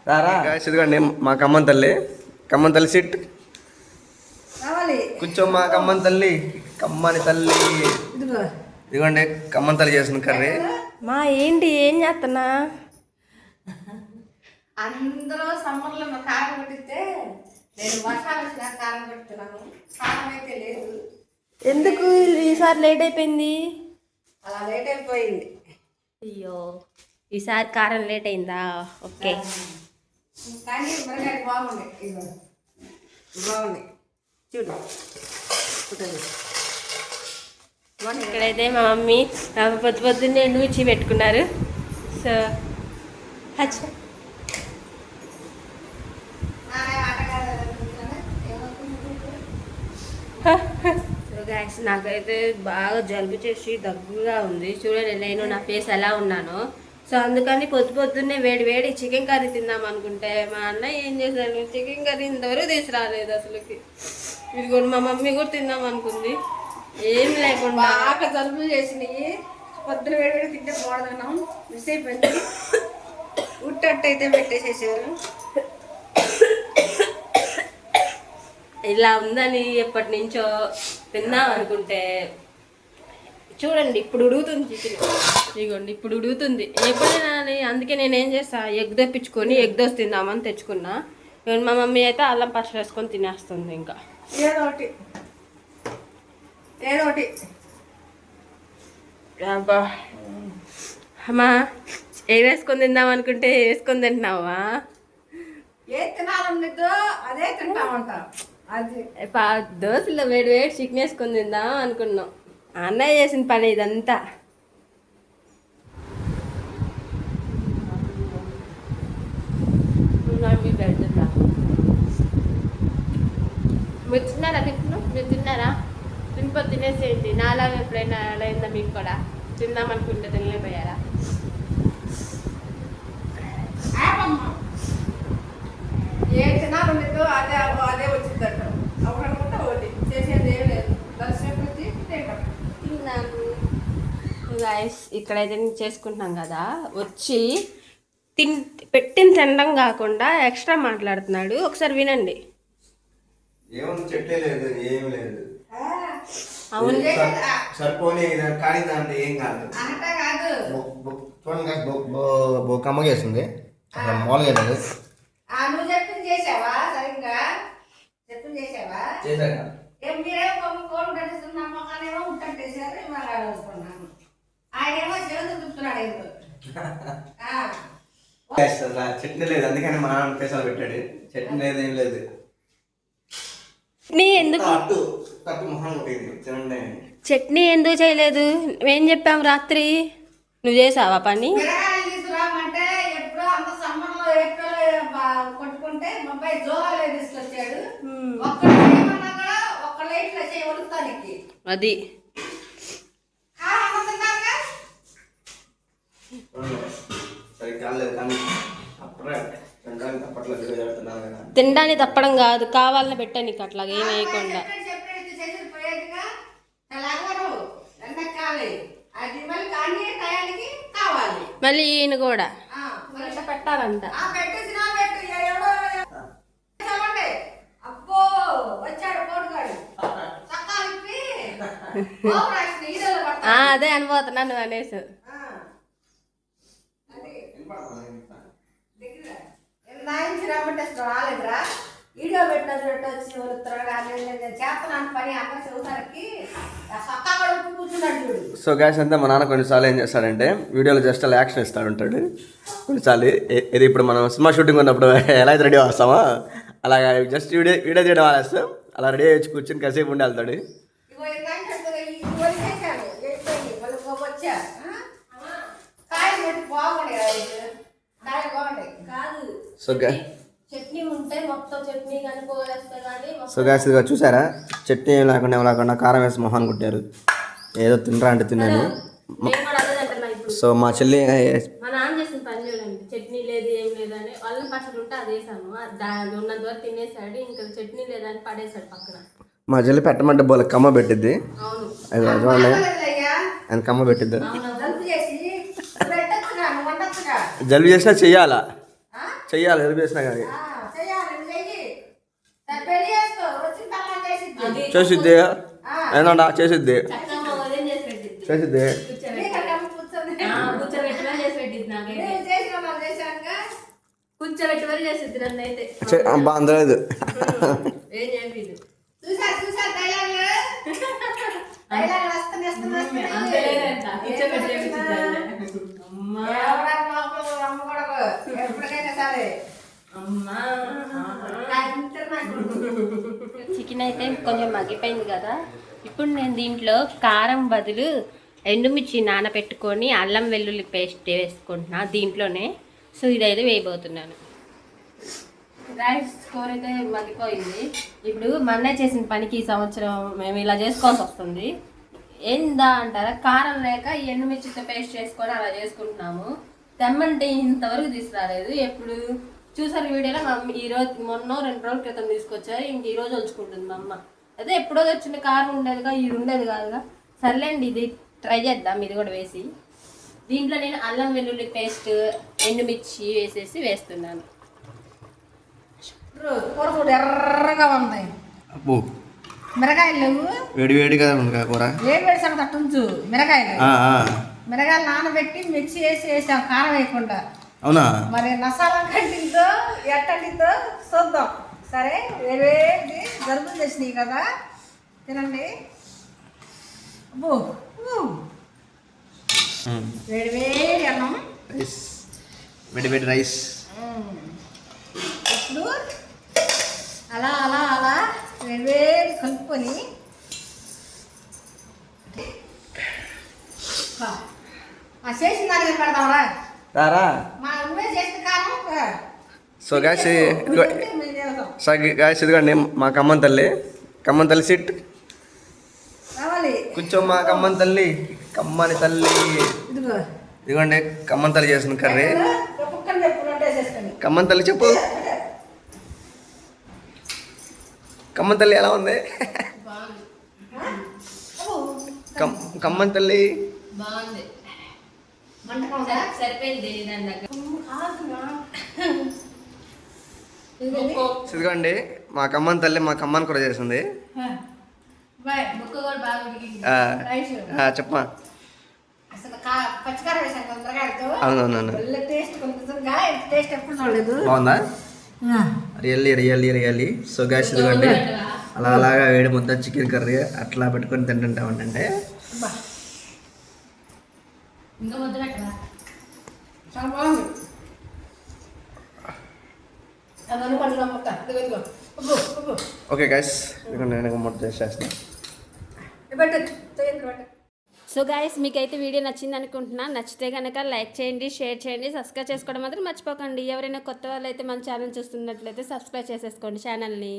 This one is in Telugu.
రారా ఇదిగోండి మా కమ్మన్ తల్లి సిట్ కూర్చోమ్మా కమ్మన్ తల్లి కమ్మని తల్లి ఇదిగోండి కమ్మన్ తల్లి చేసిన కర్రీ. మా ఏంటి ఏం చేస్తున్నా? అందరూ సమ్మర్లో కారం కొట్టిస్తే నేను వర్షాలు వచ్చినా కారం కొడుతున్నాను. కారం అయితే లేదు. ఎందుకు ఈసారి లేట్ అయిపోయింది? అలా లేట్ అయిపోయింది. అయ్యో ఈసారి కారం లేట్ అయిందా? ఓకే. కానీ మిరగాయ బాగుంది. బాగుంది చూడు. ఇక్కడైతే మా మమ్మీ పొద్దున్నే నూచి పెట్టుకున్నారు. సో గాయస్ నాకైతే బాగా జలుబు చేసి దగ్గుగా ఉంది. చూడండి నేను నా ఫేస్ ఎలా ఉన్నానో. సో అందుకని పొద్దున్నే వేడి చికెన్ కర్రీ తిందాం అనుకుంటే మా అన్నయ్య ఏం చేశాడు, చికెన్ కర్రీ ఇంతవరకు తీసుకురాలేదు అసలుకి. ఇదిగోండి మా మమ్మీ కూడా తిందాం అనుకుంది, ఏం లేకుండా బాగా జలుబులు చేసినాయి. పొద్దున వేడి తింటే బాగున్నాం. మిస్ అయిపోయింది. ఉట్టట్టు అయితే పెట్టేసేసారు. ఇలా ఉందని ఎప్పటి నుంచో తిందాం అనుకుంటే చూడండి ఇప్పుడు ఉడుగుతుంది చికెన్. ఇదిగోండి ఇప్పుడు ఉడుగుతుంది. ఎప్పుడు తినాలి? అందుకే నేను ఏం చేస్తా, ఎగ్ తెప్పించుకొని ఎగ్ దోశ తిందామని తెచ్చుకున్నా. మా మమ్మీ అయితే అల్లం పచ్చడి వేసుకొని తినేస్తుంది. ఇంకా ఏదో ఒకటి అమ్మా ఏం వేసుకొని తిందాం అనుకుంటే వేసుకొని తింటున్నావా? ఏ తినాలన్నదో అదే తింటామంట. అది దోశలో వేడి చికెన్ వేసుకొని తిందాం అనుకున్నాం. అన్నయ్య చేసిన పని ఇదంతా. మీరు తిన్నారా? మీరు తిన్నారా? తినేసేయండి. నాలాగా ఎప్పుడైనా అలా అయిందా మీకు కూడా? తిందాం అనుకుంటే తినలేకపోయారా? ఏ తినాలన్నదో అదే అదే వచ్చిందట. అప్పుడనుకుంటే ఒకటి చేసేది ఏం లేదు. దర్శనం వచ్చి తిన్నాము. ఇక్కడైతే చేసుకుంటున్నాం కదా, వచ్చి పెట్టిన తినడం కాకుండా ఎక్స్ట్రా మాట్లాడుతున్నాడు. ఒకసారి వినండి. ఏముంది, చెట్టే లేదు, ఏం లేదు. అవును సరిపోని కానీ దాంట్లో ఏం కాదు. చూడండి కమ్మగేస్తుంది, అసలు మామూలుగా లేదు. నువ్వు చెప్పింది చేసావా? సరిగ్గా చెప్పింది చేసావా? చేశాక మీరేమో కోడి కట్టిస్తున్నా మొక్కనేమో ఉట్టేసారు. అనుకున్నాను ఆయనేమో చేతులు చూస్తున్నాడు. చట్నీ లేదు, అందుకని మా నాన్న పేసాలు పెట్టాడు. చట్నీ లేదు, ఏం లేదు. చట్నీ ఎందుకు చేయలేదు? ఏం చెప్పాము రాత్రి? నువ్వు చేసావా పని? తీసుకురామంటే ఎప్పుడో అంత సమ్మర్లో ఎప్పుడో కొట్టుకుంటే అబ్బాయి జోహాలే తీసుకొచ్చాడు. ఒక్క లైట్ చేయగలుగుతానికి అది తినడానికి తప్పడం కాదు, కావాలని పెట్టా నీకు అట్లాగా ఏం వేయకుండా. మళ్ళీ ఈయన కూడా పెట్టాలంట. అదే అనిపోతున్నా నువ్వు అనేసి. వీడియో పెట్టిన వచ్చి చేస్తున్నాను పని అక్కడ చెబుతానికి సత్తా కూడా కూర్చున్నాడు చూడు. సో గ్యాస్ అంతా మా నాన్న కొన్నిసార్లు ఏం చేస్తాడంటే వీడియోలో జస్ట్ అలా యాక్షన్ ఇస్తాడు ఉంటాడు. కొన్నిసార్లు ఇది ఇప్పుడు మనం సినిమా షూటింగ్ ఉన్నప్పుడు ఎలా అయితే రెడీ వస్తామో అలాగా జస్ట్ వీడియో తీయడం ఆలేస్తాం. అలా రెడీ అయ్యి కూర్చొని కాసేపు ఉండి వెళ్తాడు. సో గ్యాస్ ఇదిగా చూసారా, చట్నీ ఏం లేకుండా కారం వేసి మొహాన్ని కుట్టారు. ఏదో తినరా అంటే తిన్నాను. సో మా చెల్లి మా నాన్న చేసిన పని చూడండి, చట్నీ లేదు ఏం లేదని అల్లం పచ్చడి ఉంటే అది వేసాను, దాని ఉన్నంత వరకు తినేసాడు. ఇంకా చట్నీ లేదని పడేసాడు పక్కన. మా చెల్లి పెట్టమంటే బోల కమ్మ పెట్టిద్ది. అది చూడండి ఆయన కమ్మ పెట్టిద్ది. నువ్వు వండొచ్చుగా. జలుబు చేసినా చెయ్యాలా ఆ? చెయ్యాలి జలుబు చేసినా కానీ ఆ, చెయ్యాలి, నువ్వు చెయ్యి. సరే, పెళ్లి చేసుకో, వచ్చిన తర్వాత చేసిద్ది. చేసిద్ది ఏందంట చేసిద్ది చక్కగా ఉదయం చేసి పెట్టిద్ది. చేసిద్ది నీకంటే అమ్మ కూర్చొని. కూర్చోబెట్టి చేసి పెట్టిద్ది నాకైతే. నువ్వు చేసిన వాళ్ళు చేశానుగా. కూర్చోబెట్టి మరి చేసిద్ది నన్ను అయితే. అందలేదు ఏం చెప్పిద్ది. చూసా డైలాగులు. డైలాగులు వస్తున్నాయి. అంతేలేదంట. కూర్చోబెట్టి చేపిచ్చిద్ది ఆయన. అమ్మా ఎవరైనా లోపల అమ్మ కొడుకు. ఎప్పటికైనా సరే. అమ్మా ఇంటర్ నాకు. చికెన్ అయితే కొంచెం మగ్గిపోయింది కదా. ఇప్పుడు నేను దీంట్లో కారం బదులు ఎండుమిర్చి నానబెట్టుకొని అల్లం వెల్లుల్లి పేస్ట్ వేసుకుంటున్నా దీంట్లోనే. సో ఇదైతే వేయబోతున్నాను. రైస్ కూర అయితే మగ్గిపోయింది. ఇప్పుడు మా అన్నయ్య చేసిన పనికి ఈ సంవత్సరం మేము ఇలా చేసుకోవాల్సి వస్తుంది. ఏందా అంటారా, కారం లేక ఈ ఎండుమిర్చితో పేస్ట్ చేసుకొని అలా చేసుకుంటున్నాము. తెమ్మంటే ఇంతవరకు తీసుకురాలేదు. ఎప్పుడు చూసారు వీడియోలో మా అమ్మ ఈరోజు మొన్న 2 రోజుల క్రితం తీసుకొచ్చారు. ఇంక ఈ రోజు వచ్చుకుంటుంది మా అమ్మ. అదే ఎప్పుడో వచ్చిన కారం ఉండేదిగా, ఇది ఉండేది కాదుగా. సర్లేండి, ఇది ట్రై చేద్దాం. ఇది కూడా వేసి దీంట్లో నేను అల్లం వెల్లుల్లి పేస్ట్ ఎండుమిర్చి వేస్తున్నాను. కూర చూడు ఎర్రగా ఉంది. అబ్బో మిరగాయలు లేవు. వేడి వేడిగా ఉంది కూర వేడి సంగతి అట్టు ఉంచు. మిరగాయలు నానబెట్టి మిక్సీ వేసాం కారం వేయకుండా. అవునా మరి మసాలా కంటిందో ఎట్టంటిందో చూద్దాం. సరే, వేడి జరుపులు తెచ్చినాయి కదా, తినండి. అబ్బో వేడి అన్నం, రైస్ వేడి వేడి రైస్. ఇప్పుడు అలా అలా అలా వేడి కలుపుకొని చేసిన దానికి పెడదాంరా. రారా మా నువ్వే చేసిన కారం సో గాయస్ ఇదిగోండి మా కమ్మన్ తల్లి సిట్ రావాలి. కూర్చోమ్మా కమ్మన్ తల్లి, కమ్మని తల్లి. ఇదిగో ఇదిగోండి కమ్మన్ తల్లి చేసిన కర్రీ. కుక్కని చెప్పుకుంటే వేసేసుకోండి. కమ్మన్ తల్లి చెప్పు, కమ్మన్ తల్లి ఎలా ఉంది? కమ్మన్ తల్లి బాగుంది. మంటకుండా సరిపోయింది. ఇదిగోండి మా కమ్మన్ తల్లి మా కమ్మన్ కూడా చేసింది. ముక్క కూడా బాగా ఉడికింది. చెప్పమా. అసలు పచ్చికారం వేసాను తొందరగా. అవునవునవును టేస్ట్ కొంచెం టేస్ట్ ఎప్పుడు చూడలేదు. బాగుందా? రియల్లీ. సో గాయస్ ఇదిగోండి అలాగా వేడి ముద్ద చికెన్ కర్రీ అట్లా పెట్టుకొని తింటుంటామంటే ఇంకా ముద్ద పెట్టరా? చాలా బాగుంది. అదను పండుగ మొక్క. ఓకే గాయస్ ఇదిగోండి నేను ముద్ద చేసేస్తాను. సో గాయస్ మీకైతే వీడియో నచ్చింది అనుకుంటున్నా. నచ్చితే కనుక లైక్ చేయండి, షేర్ చేయండి, సబ్స్క్రైబ్ చేసుకోవడం మాత్రం మర్చిపోకండి. ఎవరైనా కొత్త వాళ్ళు అయితే మన ఛానల్ చూస్తున్నట్లయితే సబ్స్క్రైబ్ చేసేసుకోండి ఛానల్ని.